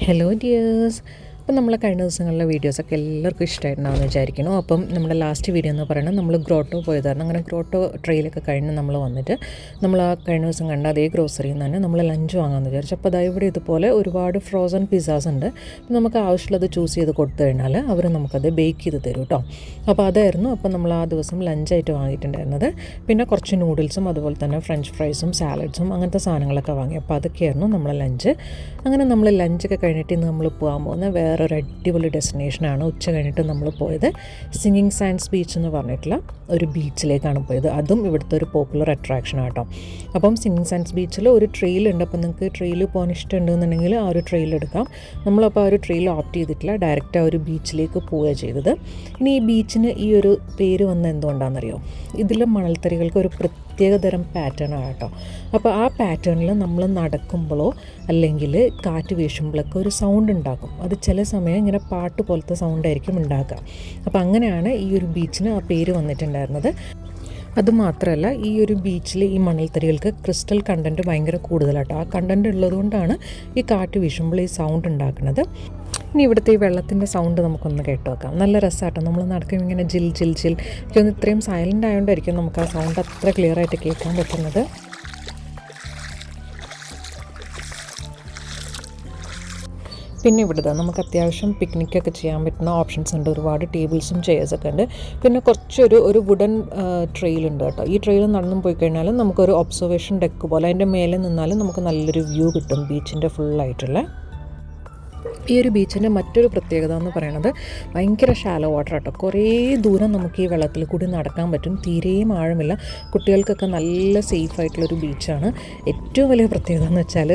Hello dears. അപ്പം നമ്മളെ കഴിഞ്ഞ ദിവസങ്ങളിലെ വീഡിയോസൊക്കെ എല്ലാവർക്കും ഇഷ്ടമായിട്ടുണ്ടാവുമെന്ന് വിചാരിക്കുന്നു. അപ്പം നമ്മുടെ ലാസ്റ്റ് വീഡിയോ എന്ന് പറയുന്നത് നമ്മൾ ഗ്രോട്ടോ പോയതായിരുന്നു. അങ്ങനെ ഗ്രോട്ടോ ട്രെയിലൊക്കെ കഴിഞ്ഞ് നമ്മൾ വന്നിട്ട് നമ്മൾ ആ കഴിഞ്ഞ ദിവസം കണ്ട അതേ ഗ്രോസറിയിൽ നിന്ന് തന്നെ നമ്മൾ ലഞ്ച് വാങ്ങാമെന്ന് വിചാരിച്ചു. അപ്പോൾ അതായത് ഇവിടെ ഇതുപോലെ ഒരുപാട് ഫ്രോസൺ പിസ്സാസ് ഉണ്ട്. അപ്പം നമുക്ക് ആവശ്യമുള്ളത് ചൂസ് ചെയ്ത് കൊടുത്തു കഴിഞ്ഞാൽ അവർ നമുക്കത് ബേക്ക് ചെയ്ത് തരും കേട്ടോ. അപ്പോൾ അതായിരുന്നു അപ്പം നമ്മൾ ആ ദിവസം ലഞ്ചായിട്ട് വാങ്ങിയിട്ടുണ്ടായിരുന്നത്. പിന്നെ കുറച്ച് നൂഡിൽസും അതുപോലെ തന്നെ ഫ്രഞ്ച് ഫ്രൈസും സാലഡ്സും അങ്ങനത്തെ സാധനങ്ങളൊക്കെ വാങ്ങി. അപ്പോൾ അതൊക്കെയായിരുന്നു നമ്മളെ ലഞ്ച്. അങ്ങനെ നമ്മൾ ലഞ്ചൊക്കെ കഴിഞ്ഞിട്ട് ഇന്ന് നമ്മൾ പോകാൻ പോകുന്ന വേറൊരു അടിപൊളി ഡെസ്റ്റിനേഷനാണ്. ഉച്ച കഴിഞ്ഞിട്ട് നമ്മൾ പോയത് സിംഗിങ് സാൻഡ്സ് ബീച്ച് എന്ന് പറഞ്ഞിട്ടുള്ള ഒരു ബീച്ചിലേക്കാണ് പോയത്. അതും ഇവിടുത്തെ ഒരു പോപ്പുലർ അട്രാക്ഷനാണ് കേട്ടോ. അപ്പം സിംഗിങ് സാൻഡ്സ് ബീച്ചിൽ ഒരു ട്രെയിലുണ്ട്. അപ്പം നിങ്ങൾക്ക് ട്രെയിൽ പോകാൻ ഇഷ്ടമുണ്ടെന്നുണ്ടെങ്കിൽ ആ ഒരു ട്രെയിൽ എടുക്കാം. നമ്മളപ്പോൾ ആ ഒരു ട്രെയിൽ ഓപ്റ്റ് ചെയ്തിട്ടില്ല, ഡയറക്റ്റ് ആ ഒരു ബീച്ചിലേക്ക് പോവുകയാണ് ചെയ്തത്. ഇനി ഈ ബീച്ചിന് ഈ ഒരു പേര് വന്ന എന്തുകൊണ്ടാണെന്നറിയോ? ഇതിലെ മണൽത്തരികൾക്ക് ഒരു പ്രത്യേകതരം പാറ്റേൺ ആണ് കേട്ടോ. അപ്പോൾ ആ പാറ്റേണിൽ നമ്മൾ നടക്കുമ്പോഴോ അല്ലെങ്കിൽ കാറ്റ് വീശുമ്പോഴൊക്കെ ഒരു സൗണ്ട് ഉണ്ടാക്കും. അത് ചില സമയം ഇങ്ങനെ പാട്ട് പോലത്തെ സൗണ്ടായിരിക്കും ഉണ്ടാക്കുക. അപ്പോൾ അങ്ങനെയാണ് ഈ ഒരു ബീച്ചിന് ആ പേര് വന്നിട്ടുണ്ടായിരുന്നത്. അതുമാത്രമല്ല, ഈ ഒരു ബീച്ചിൽ ഈ മണൽത്തരികൾക്ക് ക്രിസ്റ്റൽ കണ്ടൻറ്റ് ഭയങ്കര കൂടുതലാട്ടോ. ആ കണ്ടൻറ്റ് ഉള്ളതുകൊണ്ടാണ് ഈ കാറ്റ് വീശുമ്പോൾ ഈ സൗണ്ട് ഉണ്ടാക്കുന്നത്. ഇനി ഇവിടുത്തെ ഈ വെള്ളത്തിൻ്റെ സൗണ്ട് നമുക്കൊന്ന് കേട്ട് വെക്കാം. നല്ല രസമാട്ടോ. നമ്മൾ നടക്കുമ്പോൾ ഇങ്ങനെ ജിൽ ജിൽ ജിൽ. എനിക്കൊന്ന് ഇത്രയും സൈലൻ്റ് ആയതുകൊണ്ടായിരിക്കും നമുക്ക് ആ സൗണ്ട് അത്ര ക്ലിയർ ആയിട്ട് കേൾക്കാൻ പറ്റുന്നത്. പിന്നെ ഇവിടുത്തെ നമുക്ക് അത്യാവശ്യം പിക്നിക്കൊക്കെ ചെയ്യാൻ പറ്റുന്ന ഓപ്ഷൻസ് ഉണ്ട്. ഒരുപാട് ടേബിൾസും ചെയർസൊക്കെ ഉണ്ട്. പിന്നെ കുറച്ചൊരു വുഡൻ ട്രെയിലുണ്ട് കേട്ടോ. ഈ ട്രെയിൽ നടന്നും പോയി കഴിഞ്ഞാലും നമുക്കൊരു ഒബ്സർവേഷൻ ഡെക്ക് പോലെ അതിൻ്റെ മേലെ നിന്നാലും നമുക്ക് നല്ലൊരു വ്യൂ കിട്ടും ബീച്ചിൻ്റെ ഫുള്ളായിട്ടുള്ള. ഈ ഒരു ബീച്ചിൻ്റെ മറ്റൊരു പ്രത്യേകത എന്ന് പറയുന്നത് ഭയങ്കര ഷാലോ വാട്ടർ കേട്ടോ. കുറേ ദൂരം നമുക്ക് ഈ വെള്ളത്തിൽ കൂടി നടക്കാൻ പറ്റും. തീരെയും ആഴമില്ല. കുട്ടികൾക്കൊക്കെ നല്ല സേഫായിട്ടുള്ളൊരു ബീച്ചാണ്. ഏറ്റവും വലിയ പ്രത്യേകത എന്ന് വെച്ചാൽ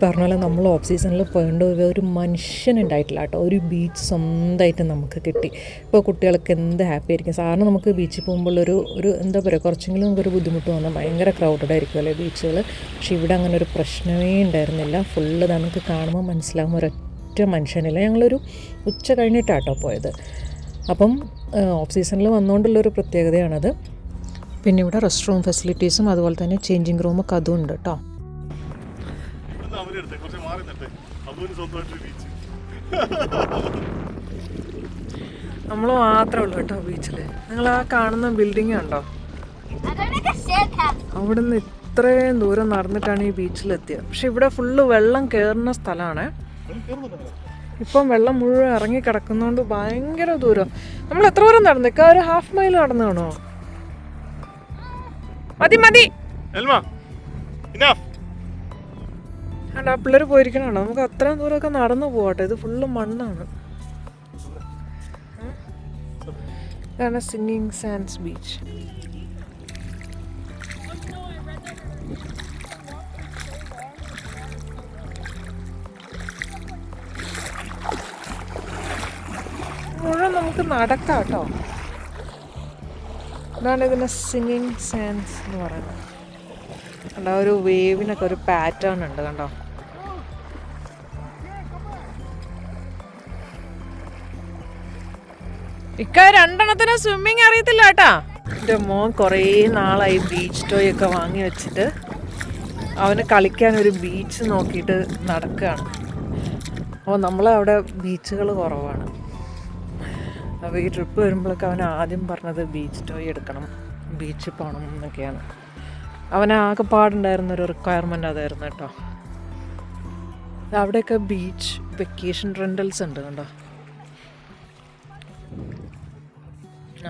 പറഞ്ഞ പോലെ നമ്മൾ ഓഫ് സീസണിൽ പോകേണ്ട ഒരു മനുഷ്യനുണ്ടായിട്ടില്ല കേട്ടോ. ഒരു ബീച്ച് സ്വന്തമായിട്ട് നമുക്ക് കിട്ടി. ഇപ്പോൾ കുട്ടികൾക്ക് എന്ത് ഹാപ്പി ആയിരിക്കും. സാറിന് നമുക്ക് ബീച്ചിൽ പോകുമ്പോൾ ഒരു എന്താ പറയുക, കുറച്ചെങ്കിലും നമുക്കൊരു ബുദ്ധിമുട്ട് തോന്നാം. ഭയങ്കര ക്രൗഡഡ് ആയിരിക്കും അല്ലേ ബീച്ചുകൾ. പക്ഷേ ഇവിടെ അങ്ങനെ ഒരു പ്രശ്നമേ ഉണ്ടായിരുന്നില്ല. ഫുള്ള് നമുക്ക് കാണുമ്പോൾ മനസ്സിലാകും ഒരൊറ്റ മനുഷ്യനില്ല. ഞങ്ങളൊരു ഉച്ച കഴിഞ്ഞിട്ടാട്ടോ പോയത്. അപ്പം ഓഫ് സീസണിൽ വന്നുകൊണ്ടുള്ളൊരു പ്രത്യേകതയാണത്. പിന്നെ ഇവിടെ റെസ്റ്റ് റൂം ഫെസിലിറ്റീസും അതുപോലെ തന്നെ ചേഞ്ചിങ് റൂമൊക്കെ അതും ഉണ്ട് കേട്ടോ. നമ്മൾ മാത്രമേ ഉള്ളൂ കേട്ടോ ബീച്ചിൽ. നിങ്ങൾ ആ കാണുന്ന ബിൽഡിംഗ് ഉണ്ടോ? അവിടെ നിന്ന് ഇത്രയും ദൂരം നടന്നിട്ടാണ് ഈ ബീച്ചിലെത്തിയത്. പക്ഷെ ഇവിടെ ഫുള്ള് വെള്ളം കയറുന്ന സ്ഥലമാണ്. ഇപ്പം വെള്ളം മുഴുവൻ ഇറങ്ങി കിടക്കുന്നതുകൊണ്ട് ഭയങ്കര ദൂരം. നമ്മൾ എത്ര ദൂരം നടന്നേക്കാ? ഒരു 1/2 മൈൽ നടന്നു കാണോ? മതി മതി. ആ പിള്ളേർ പോയിരിക്കണോ? നമുക്ക് അത്രയും ദൂരമൊക്കെ നടന്നു പോകട്ടെ. ഇത് ഫുള്ള് മണ്ണാണ്. ഇതാണ് സിംഗിങ് സാൻഡ്സ് ബീച്ച്. മുഴുവൻ നമുക്ക് നടക്കാം കേട്ടോ. ഇതാണ് ഇതിൻ്റെ സിംഗിങ് സാൻഡ്സ് എന്ന് പറയുന്നത്. കണ്ടോ, ഒരു വേവിനൊക്കെ ഒരു പാറ്റേൺ ഉണ്ട് കണ്ടോ. ഇക്ക രണ്ടെണ്ണത്തിന് സ്വിമ്മിങ് അറിയത്തില്ല കേട്ടാ. എൻ്റെ മോൻ കുറേ നാളായി ബീച്ച് ടോയ് ഒക്കെ വാങ്ങി വെച്ചിട്ട് അവന് കളിക്കാൻ ഒരു ബീച്ച് നോക്കിയിട്ട് നടക്കുകയാണ്. അപ്പോൾ നമ്മളവിടെ ബീച്ചുകൾ കുറവാണ്. അപ്പോൾ ഈ ട്രിപ്പ് വരുമ്പോഴൊക്കെ അവൻ ആദ്യം പറഞ്ഞത് ബീച്ച് ടോയ് എടുക്കണം, ബീച്ചിൽ പോകണം എന്നൊക്കെയാണ്. അവനാകെ പാടുണ്ടായിരുന്നൊരു റിക്വയർമെൻ്റ് അതായിരുന്നു കേട്ടോ. അവിടെയൊക്കെ ബീച്ച് വെക്കേഷൻ റെൻ്റൽസ് ഉണ്ട് കണ്ടോ.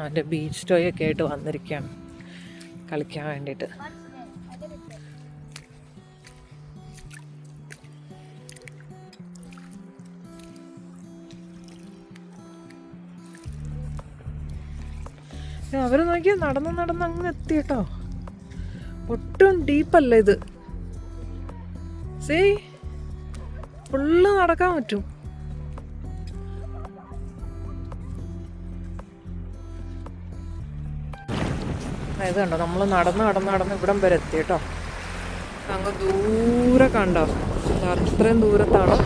അവൻ്റെ ബീച്ച് ടോയ് ഒക്കെ ആയിട്ട് വന്നിരിക്കുകയാണ് കളിക്കാൻ വേണ്ടിയിട്ട്. അവർ നോക്കിയാൽ നടന്ന് അങ്ങ് എത്തി കേട്ടോ. ഒട്ടും ഡീപ്പല്ല ഇത്. ഫുള്ള് നടക്കാൻ പറ്റും. ഇത് കണ്ടോ, നമ്മൾ നടന്ന് ഇവിടം വരെ എത്തി കേട്ടോ. അങ്ങ് ദൂരെ കണ്ടോ, അത്രയും ദൂരത്താണ്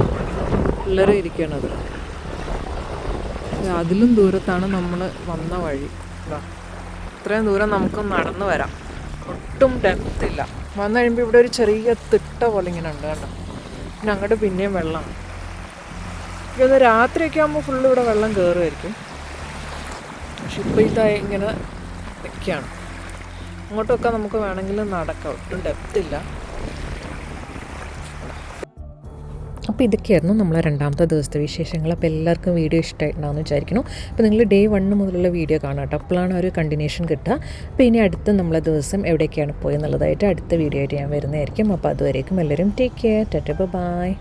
പിള്ളേർ ഇരിക്കണത്. അതിലും ദൂരത്താണ് നമ്മൾ വന്ന വഴി. ഇത്രയും ദൂരം നമുക്ക് നടന്നു വരാം. ഒട്ടും ഡെപ്ത് ഇല്ല. വന്നു കഴിയുമ്പോൾ ഇവിടെ ഒരു ചെറിയ തിട്ട പോലെ ഇങ്ങനെ ഉണ്ട് കണ്ടോ. പിന്നെ അങ്ങോട്ട് പിന്നെയും വെള്ളമാണ്. ഇതൊന്ന് രാത്രിയൊക്കെ ആകുമ്പോൾ ഫുള്ള് ഇവിടെ വെള്ളം കയറുമായിരിക്കും. പക്ഷെ ഇപ്പോൾ ഇതായി ഇങ്ങനെ നിൽക്കുകയാണ്. അങ്ങോട്ടൊക്കെ നമുക്ക് വേണമെങ്കിൽ നടക്കാം, ഒട്ടും ഡെപ്തില്ല. അപ്പോൾ ഇതൊക്കെയായിരുന്നു നമ്മളെ രണ്ടാമത്തെ ദിവസത്തെ വിശേഷങ്ങൾ. അപ്പോൾ എല്ലാവർക്കും വീഡിയോ ഇഷ്ടമായിട്ടുണ്ടാകുമെന്ന് വിചാരിക്കുന്നു. അപ്പോൾ നിങ്ങൾ ഡേ 1 മുതലുള്ള വീഡിയോ കാണാം കേട്ടോ, അപ്പോഴാണ് ഒരു കണ്ടിന്യൂഷൻ കിട്ടുക. അപ്പോൾ ഇനി അടുത്ത നമ്മളെ ദിവസം എവിടേക്കാണ് പോയെന്നുള്ളതായിട്ട് അടുത്ത വീഡിയോ ആയിട്ട് ഞാൻ വരുന്നതായിരിക്കും. അപ്പോൾ അതുവരേക്കും എല്ലാവരും ടേക്ക് കെയർ, ടാറ്റാ ബൈ.